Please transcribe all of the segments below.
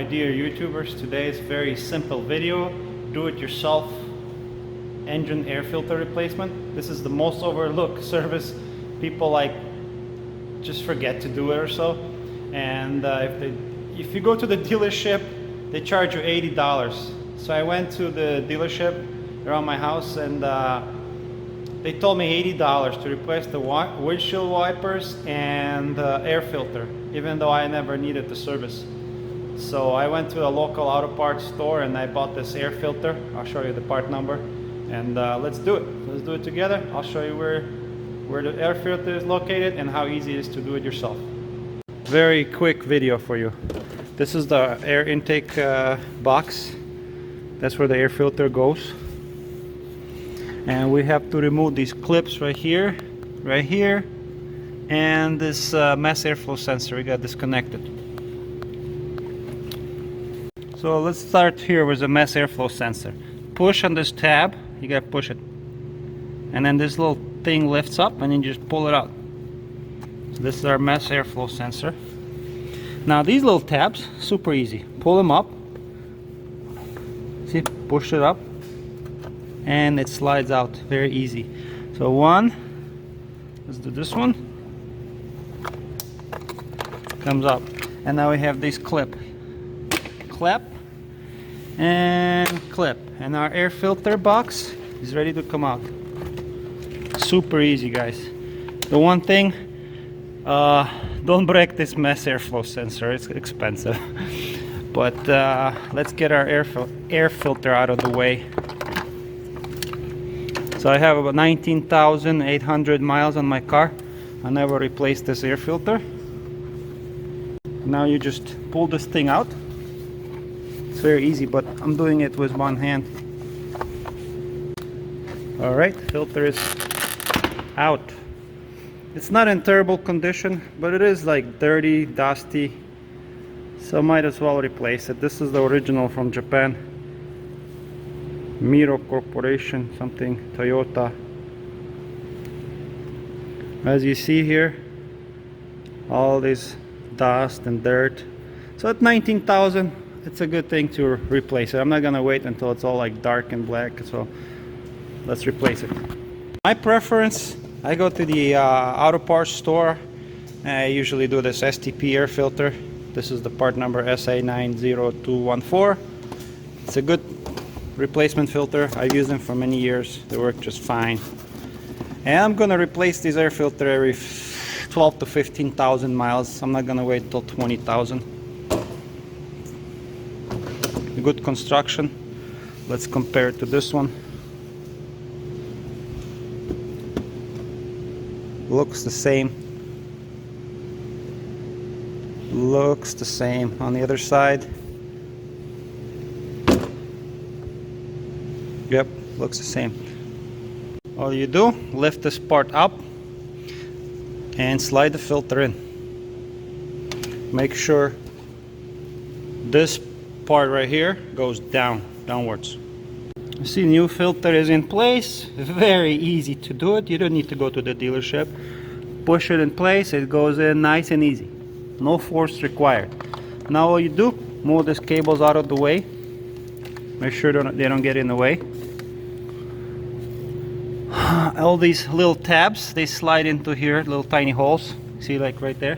dear YouTubers. Today is a very simple video, do-it-yourself engine air filter replacement. This is the most overlooked service. People like just forget to do it or so. And if you go to the dealership, they charge you $80. So I went to the dealership around my house and they told me $80 to replace the windshield wipers and the air filter, even though I never needed the service. So I went to a local auto parts store and I bought this air filter. I'll show you the part number, and let's do it. Let's do it together. I'll show you where the air filter is located and how easy it is to do it yourself. Very quick video for you. This is the air intake box. That's where the air filter goes. And we have to remove these clips right here, and this mass airflow sensor. We got disconnected. So let's start here with the mass airflow sensor. Push on this tab, you gotta push it. And then this little thing lifts up and then you just pull it out. So this is our mass airflow sensor. Now these little tabs, super easy. Pull them up. See, push it up. And it slides out, very easy. So one, let's do this one. Comes up. And now we have this clip. Clip and clip, and our air filter box is ready to come out. Super easy, guys. The one thing, don't break this mass airflow sensor, it's expensive. But let's get our air filter out of the way. So I have about 19,800 miles on my car. I never replaced this air filter. Now you just pull this thing out. It's very easy, but I'm doing it with one hand. Alright, filter is out. It's not in terrible condition, but it is like dirty, dusty, so might as well replace it. This is the original from Japan. Miro Corporation, something, Toyota. As you see here, all this dust and dirt. So at 19,000, it's a good thing to replace it. I'm not gonna wait until it's all like dark and black, so let's replace it. My preference, I go to the auto parts store. I usually do this STP air filter. This is the part number SA90214. It's a good replacement filter. I've used them for many years. They work just fine. And I'm gonna replace this air filter every 12 to 15,000 miles. I'm not gonna wait till 20,000. Good construction. Let's compare it to this one. Looks the same. Looks the same on the other side. Yep, looks the same. All you do, lift this part up and slide the filter in. Make sure this part right here goes downwards. You see, new filter is in place. Very easy to do it. You don't need to go to the dealership. Push it in place, it goes in nice and easy. No force required. Now all you do, move these cables out of the way. Make sure they don't get in the way. All these little tabs, they slide into here, little tiny holes. See, like right there.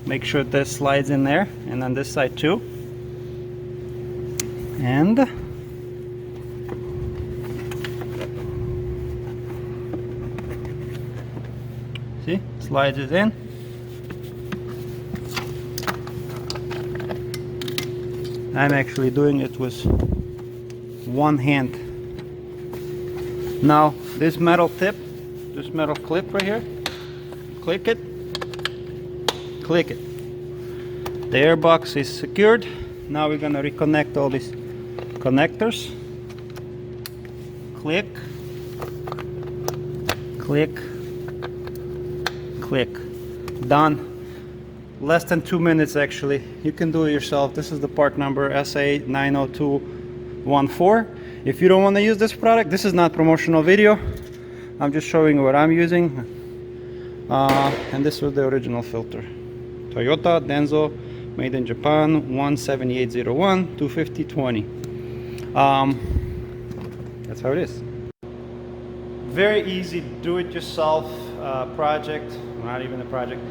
Make sure this slides in there, and on this side too. And see, slides it in. I'm actually doing it with one hand. Now this metal tip, this metal clip right here, click it, click it. The air box is secured. Now we're gonna reconnect all these connectors. Click, click, click. Done. Less than 2 minutes actually. You can do it yourself. This is the part number SA90214. If you don't want to use this product, this is not promotional video. I'm just showing what I'm using. And this was the original filter. Toyota Denso made in Japan, 17801, 25020. That's how it is. Very easy do-it-yourself project, not even a project.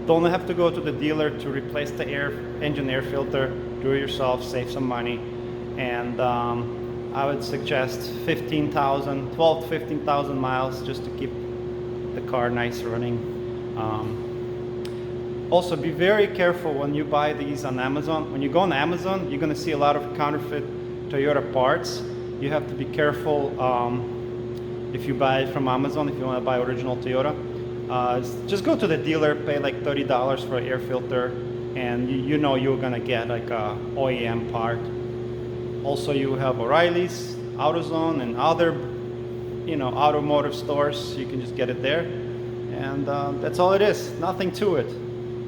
Don't have to go to the dealer to replace the engine air filter. Do it yourself, save some money, and I would suggest 12 to 15,000 miles just to keep the car nice running. Also, be very careful when you buy these on Amazon. When you go on Amazon, you're going to see a lot of counterfeit Toyota parts. You have to be careful if you buy it from Amazon, if you want to buy original Toyota. Just go to the dealer, pay like $30 for an air filter, and you know you're going to get like a OEM part. Also, you have O'Reilly's, AutoZone, and other automotive stores. You can just get it there, and that's all it is. Nothing to it.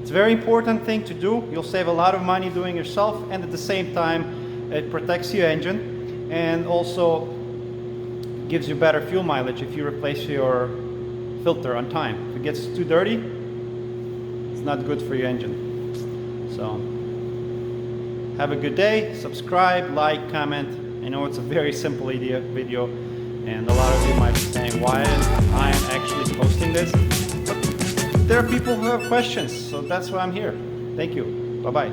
It's a very important thing to do. You'll save a lot of money doing it yourself, and at the same time it protects your engine and also gives you better fuel mileage if you replace your filter on time. If it gets too dirty, it's not good for your engine. So have a good day. Subscribe, like, comment. I know it's a very simple video, and a lot of you might be saying, why I am actually posting this? But there are people who have questions, so that's why I'm here. Thank you. Bye-bye.